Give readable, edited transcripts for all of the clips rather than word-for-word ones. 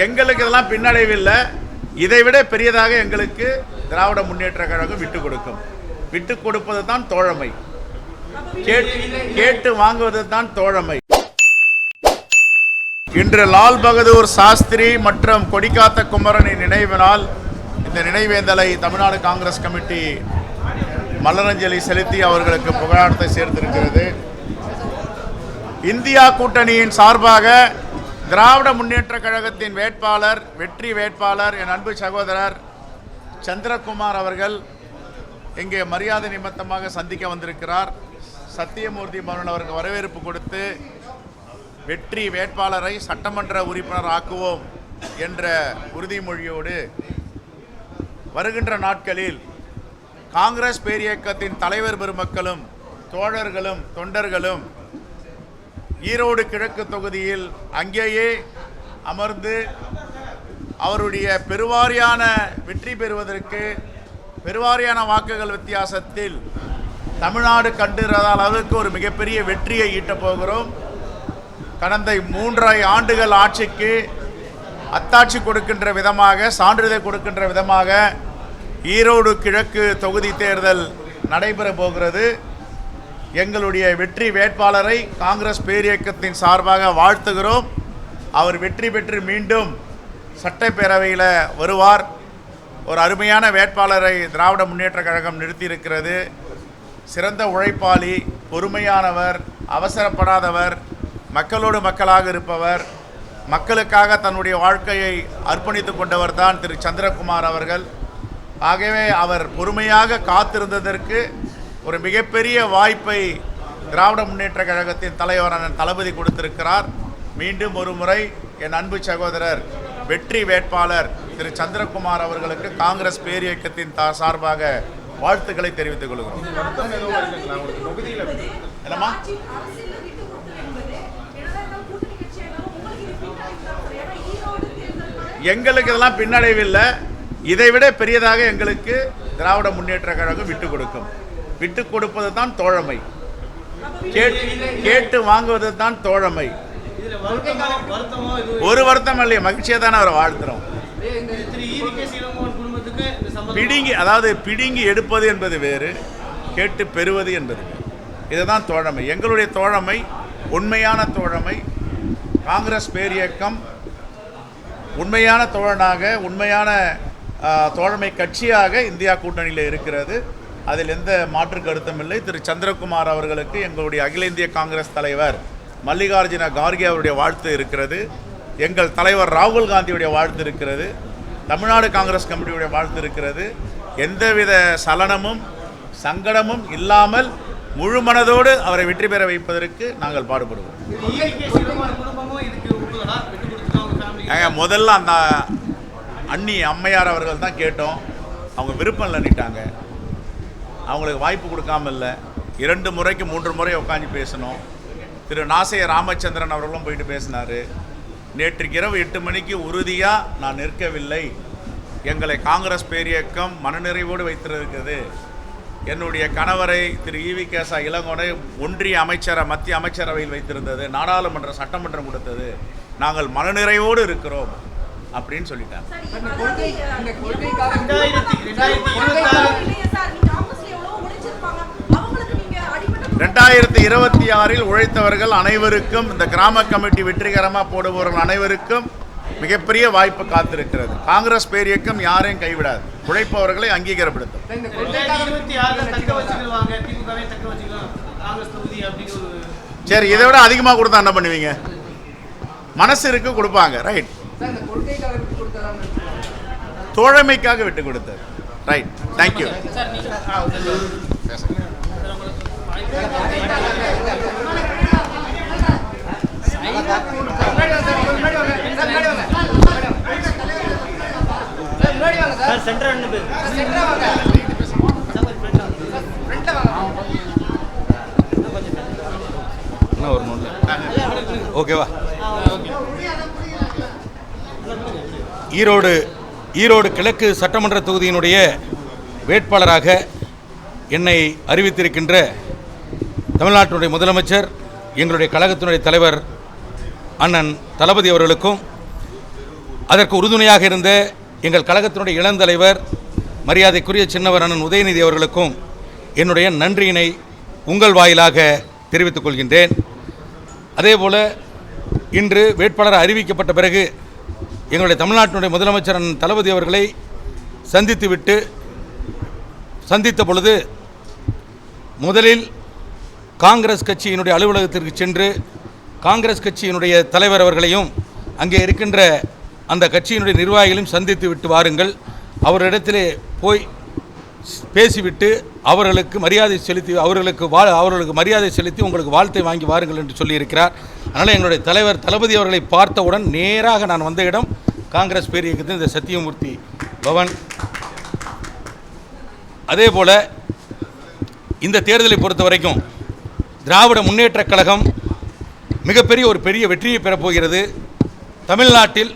எங்களுக்கு இதெல்லாம் பின்னடைவில்லை. இதைவிட பெரியதாக எங்களுக்கு திராவிட முன்னேற்ற கழகம் விட்டு கொடுக்கும். விட்டு கொடுப்பது தான் தோழமை, கேட்டு வாங்குவது தான் தோழமை. இன்று லால் பகதூர் சாஸ்திரி மற்றும் கொடிக்காத்த குமரனின் நினைவினால் இந்த நினைவேந்தலை தமிழ்நாடு காங்கிரஸ் கமிட்டி மலரஞ்சலி செலுத்தி அவர்களுக்கு புகழாரத்தை சேர்த்திருக்கிறது. இந்தியா கூட்டணியின் சார்பாக திராவிட முன்னேற்ற கழகத்தின் வேட்பாளர், வெற்றி வேட்பாளர் என் அன்பு சகோதரர் சந்திரகுமார் அவர்கள் இங்கே மரியாதை நிமித்தமாக சந்திக்க வந்திருக்கிறார். சத்தியமூர்த்தி பவன் அவருக்கு வரவேற்பு கொடுத்து வெற்றி வேட்பாளரை சட்டமன்ற உறுப்பினர் ஆக்குவோம் என்ற உறுதிமொழியோடு வருகின்ற நாட்களில் காங்கிரஸ் பேரியக்கத்தின் தலைவர் பெருமக்களும் தோழர்களும் தொண்டர்களும் ஈரோடு கிழக்கு தொகுதியில் அங்கேயே அமர்ந்து அவருடைய பெருவாரியான வெற்றி பெறுவதற்கு பெருவாரியான வாக்குகள் வித்தியாசத்தில் தமிழ்நாடு கண்டிராத அளவுக்கு ஒரு மிகப்பெரிய வெற்றியை ஈட்டப் போகிறோம். கடந்த 3.5 ஆண்டுகள் ஆட்சிக்கு அத்தாட்சி கொடுக்கின்ற விதமாக, சான்றிதழ் கொடுக்கின்ற விதமாக ஈரோடு கிழக்கு தொகுதி தேர்தல் நடைபெற போகிறது. எங்களுடைய வெற்றி வேட்பாளரை காங்கிரஸ் பேரியக்கத்தின் சார்பாக வாழ்த்துகிறோம். அவர் வெற்றி பெற்று மீண்டும் சட்டப்பேரவையில் வருவார். ஒரு அருமையான வேட்பாளரை திராவிட முன்னேற்ற கழகம் நிறுத்தியிருக்கிறது. சிறந்த உழைப்பாளி, பொறுமையானவர், அவசரப்படாதவர், மக்களோடு மக்களாக இருப்பவர், மக்களுக்காக தன்னுடைய வாழ்க்கையை அர்ப்பணித்து கொண்டவர் தான் திரு சந்திரகுமார் அவர்கள். ஆகவே அவர் பொறுமையாக காத்திருந்ததற்கு ஒரு மிகப்பெரிய வாய்ப்பை திராவிட முன்னேற்ற கழகத்தின் தலைவரான தளபதி கொடுத்திருக்கிறார். மீண்டும் ஒரு முறை என் அன்பு சகோதரர் வெற்றி வேட்பாளர் திரு சந்திரகுமார் அவர்களுக்கு காங்கிரஸ் பேரியக்கத்தின் சார்பாக வாழ்த்துக்களை தெரிவித்துக் கொள்கிறோம். எங்களுக்கு இதெல்லாம் பின்னடைவில்லை. இதைவிட பெரியதாக எங்களுக்கு திராவிட முன்னேற்ற கழகம் விட்டு கொடுக்கும். விட்டு கொடுப்பது தான் தோழமை, கேட்டு வாங்குவது தான் தோழமை. ஒரு வருத்தம் இல்லையே, மகிழ்ச்சியாக தானே அவரை வாழ்த்துறோம். பிடுங்கி எடுப்பது என்பது வேறு, கேட்டு பெறுவது என்பது வேறு. இதுதான் தோழமை. எங்களுடைய தோழமை உண்மையான தோழமை. காங்கிரஸ் பேரியக்கம் உண்மையான தோழனாக, உண்மையான தோழமை கட்சியாக இந்தியா கூட்டணியில் இருக்கிறது. அதில் எந்த மாற்று கருத்தும் இல்லை. திரு சந்திரகுமார் அவர்களுக்கு எங்களுடைய அகில இந்திய காங்கிரஸ் தலைவர் மல்லிகார்ஜுன கார்கே அவருடைய வாழ்த்து இருக்கிறது. எங்கள் தலைவர் ராகுல் காந்தியுடைய வாழ்த்து இருக்கிறது. தமிழ்நாடு காங்கிரஸ் கமிட்டியுடைய வாழ்த்து இருக்கிறது. எந்தவித சலனமும் சங்கடமும் இல்லாமல் முழு மனதோடு அவரை வெற்றி பெற வைப்பதற்கு நாங்கள் பாடுபடுவோம். முதல்ல அந்த அண்ணி அம்மையார் அவர்கள் தான் கேட்டோம். அவங்க விருப்பம் இல்லைன்னுட்டாங்க. அவங்களுக்கு வாய்ப்பு கொடுக்காம இல்லை. 2 முறைக்கு 3 முறை உட்காந்து பேசணும். திரு நாசைய ராமச்சந்திரன் அவர்களும் போயிட்டு பேசினார். நேற்றுக்கு இரவு 8 மணிக்கு உறுதியாக நான் நிற்கவில்லை, எங்களை காங்கிரஸ் பேரியக்கம் மனநிறைவோடு வைத்திருக்கிறது. என்னுடைய கணவரை திரு EV.K. இளங்கோனை ஒன்றிய அமைச்சரை மத்திய அமைச்சரவையில் வைத்திருந்தது, நாடாளுமன்ற சட்டமன்றம் கொடுத்தது, நாங்கள் மனநிறைவோடு இருக்கிறோம் அப்படின்னு சொல்லிட்டாங்க. 2026 உழைத்தவர்கள் அனைவருக்கும், இந்த கிராம கமிட்டி வெற்றிகரமாக போடுபவர்கள் அனைவருக்கும் மிகப்பெரிய வாய்ப்பு காத்திருக்கிறது. காங்கிரஸ் பேரியக்கம் யாரையும் கைவிடாது, உழைப்பவர்களை அங்கீகாரப்படுத்தும். சரி, இதை விட அதிகமாக கொடுத்தா என்ன பண்ணுவீங்க? மனசு இருக்கு, கொடுப்பாங்க. ரைட். தோழமைக்காக விட்டு கொடுத்தார். Right, thank you. ஓகேவா? ஈரோடு கிழக்கு சட்டமன்ற தொகுதியினுடைய வேட்பாளராக என்னை அறிவித்திருக்கின்ற தமிழ்நாட்டினுடைய முதலமைச்சர், எங்களுடைய கழகத்தினுடைய தலைவர் அண்ணன் தளபதி அவர்களுக்கும், அதற்கு உறுதுணையாக இருந்த எங்கள் கழகத்தினுடைய இளந்தலைவர் மரியாதைக்குரிய சின்னவர் அண்ணன் உதயநிதி அவர்களுக்கும் என்னுடைய நன்றியினை உங்கள் வாயிலாக தெரிவித்துக் கொள்கின்றேன். அதேபோல் இன்று வேட்பாளர் அறிவிக்கப்பட்ட பிறகு எங்களுடைய தமிழ்நாட்டினுடைய முதலமைச்சர் அண்ணன் தளபதி அவர்களை சந்தித்த பொழுது முதலில் காங்கிரஸ் கட்சியினுடைய அலுவலகத்திற்கு சென்று காங்கிரஸ் கட்சியினுடைய தலைவர் அவர்களையும் அங்கே இருக்கின்ற அந்த கட்சியினுடைய நிர்வாகிகளையும் சந்தித்து விட்டு வாருங்கள், அவரிடத்திலே போய் பேசிவிட்டு அவர்களுக்கு மரியாதை செலுத்தி உங்களுக்கு வாழ்த்தை வாங்கி வாருங்கள் என்று சொல்லியிருக்கிறார். அதனால் எங்களுடைய தலைவர் தளபதி அவர்களை பார்த்தவுடன் நேராக நான் வந்த இடம் காங்கிரஸ் பேரியக்கத்தின் இந்த சத்தியமூர்த்தி பவன். அதே போல் இந்த தேர்தலை பொறுத்த வரைக்கும் திராவிட முன்னேற்றக் கழகம் மிகப்பெரிய ஒரு பெரிய வெற்றியை பெறப்போகிறது. தமிழ்நாட்டில்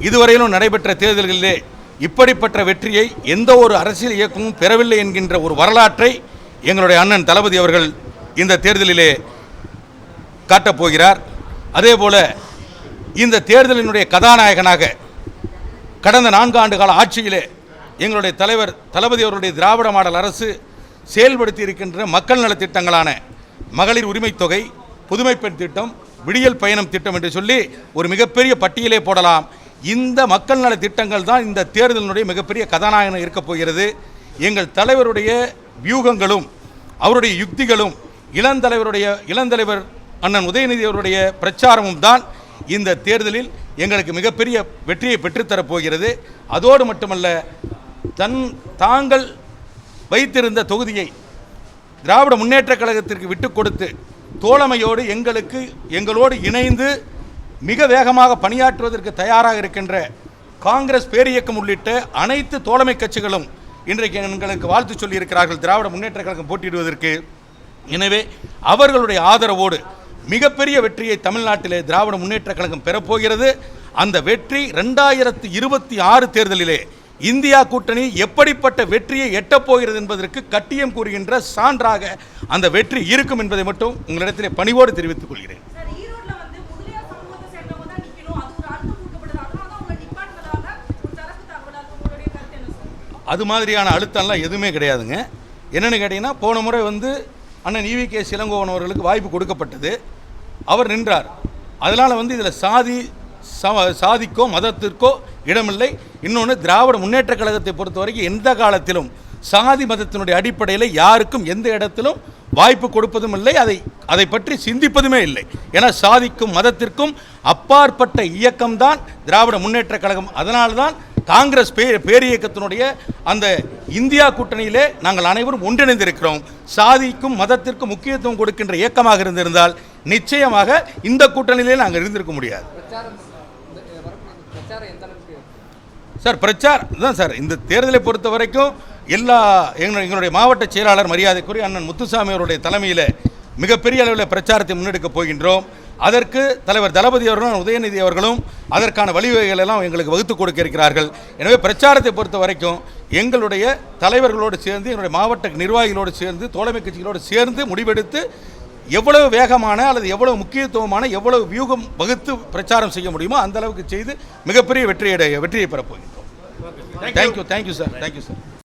இதுவரையிலும் நடைபெற்ற தேர்தல்களிலே இப்படிப்பட்ட வெற்றியை எந்த ஒரு அரசியல் இயக்கமும் பெறவில்லை என்கின்ற ஒரு வரலாற்றை எங்களுடைய அண்ணன் தளபதி அவர்கள் இந்த தேர்தலிலே காட்டப்போகிறார். அதேபோல் இந்த தேர்தலினுடைய கதாநாயகனாக கடந்த 4 ஆண்டு கால ஆட்சியிலே எங்களுடைய தலைவர் தளபதி அவருடைய திராவிட மாடல் அரசு செயல்படுத்தி இருக்கின்ற மக்கள் நலத்திட்டங்களான மகளிர் உரிமை தொகை, புதுமை பெண் திட்டம், விடியல் பயணம் திட்டம் என்று சொல்லி ஒரு மிகப்பெரிய பட்டியலே போடலாம். இந்த மக்கள் நல திட்டங்கள் தான் இந்த தேர்தலினுடைய மிகப்பெரிய கதாநாயகனாக இருக்கப் போகிறது. எங்கள் தலைவருடைய வியூகங்களும் அவருடைய யுக்திகளும் இளந்தலைவர் அண்ணன் உதயநிதி அவருடைய பிரச்சாரமும் தான் இந்த தேர்தலில் எங்களுக்கு மிகப்பெரிய வெற்றியை பெற்றுத்தரப்போகிறது. அதோடு மட்டுமல்ல, தாங்கள் வைத்திருந்த தொகுதியை திராவிட முன்னேற்றக் கழகத்திற்கு விட்டு கொடுத்து தோழமையோடு எங்களோடு இணைந்து மிக வேகமாக பணியாற்றுவதற்கு தயாராக இருக்கின்ற காங்கிரஸ் பேரியக்கம் உள்ளிட்ட அனைத்து தோழமை கட்சிகளும் இன்றைக்கு எங்களுக்கு வாழ்த்து சொல்லியிருக்கிறார்கள் திராவிட முன்னேற்றக் கழகம் போட்டியிடுவதற்கு. எனவே அவர்களுடைய ஆதரவோடு மிகப்பெரிய வெற்றியை தமிழ்நாட்டிலே திராவிட முன்னேற்றக் கழகம் பெறப்போகிறது. அந்த வெற்றி 2026 தேர்தலிலே இந்தியா கூட்டணி எப்படிப்பட்ட வெற்றியை எட்டப்போகிறது என்பதற்கு கட்டியம் கூறுகின்ற சான்றாக அந்த வெற்றி இருக்கும் என்பதை மட்டும் உங்களிடத்திலே பணிவோடு தெரிவித்துக் கொள்கிறேன். அது மாதிரியான அழுத்தம்லாம் எதுவுமே கிடையாதுங்க. என்னென்னு கேட்டிங்கன்னா, போன முறை அண்ணன் ஈவி.கே. இளங்கோவன் அவர்களுக்கு வாய்ப்பு கொடுக்கப்பட்டது, அவர் நின்றார். அதனால் இதில் சாதிக்கோ மதத்திற்கோ இடமில்லை. இன்னொன்று, திராவிட முன்னேற்றக் கழகத்தை பொறுத்த வரைக்கும் எந்த காலத்திலும் சாதி மதத்தினுடைய அடிப்படையில் யாருக்கும் எந்த இடத்திலும் வாய்ப்பு கொடுப்பதும் இல்லை, அதை பற்றி சிந்திப்பதுமே இல்லை. ஏன்னா சாதிக்கும் மதத்திற்கும் அப்பாற்பட்ட இயக்கம்தான் திராவிட முன்னேற்றக் கழகம். அதனால்தான் காங்கிரஸ் பேரியக்கத்தினுடைய அந்த இந்தியா கூட்டணியிலே நாங்கள் அனைவரும் ஒன்றிணைந்திருக்கிறோம். சாதிக்கும் மதத்திற்கும் முக்கியத்துவம் கொடுக்கின்ற இயக்கமாக இருந்திருந்தால் நிச்சயமாக இந்த கூட்டணியிலே நாங்கள் இருந்திருக்க முடியாது. சார் பிரச்சாரம் தான் சார். இந்த தேர்தலை பொறுத்த வரைக்கும் எங்களுடைய மாவட்ட செயலாளர் மரியாதைக்குரிய அண்ணன் முத்துசாமி அவருடைய தலைமையில் மிகப்பெரிய அளவில் பிரச்சாரத்தை முன்னெடுக்கப் போகின்றோம். அதற்கு தலைவர் தளபதி அவர்களும் உதயநிதி அவர்களும் அதற்கான வழிவகைகள் எல்லாம் எங்களுக்கு வகுத்து கொடுக்க இருக்கிறார்கள். எனவே பிரச்சாரத்தை பொறுத்த வரைக்கும் எங்களுடைய தலைவர்களோடு சேர்ந்து, என்னுடைய மாவட்ட நிர்வாகிகளோடு சேர்ந்து, தோழமை கட்சிகளோடு சேர்ந்து முடிவெடுத்து எவ்வளவு வேகமான அல்லது எவ்வளவு முக்கியத்துவமான எவ்வளவு வியூகம் வகுத்து பிரச்சாரம் செய்ய முடியுமோ அந்த அளவுக்கு செய்து மிகப்பெரிய வெற்றியை பெறப்போகின்றோம். Thank you sir.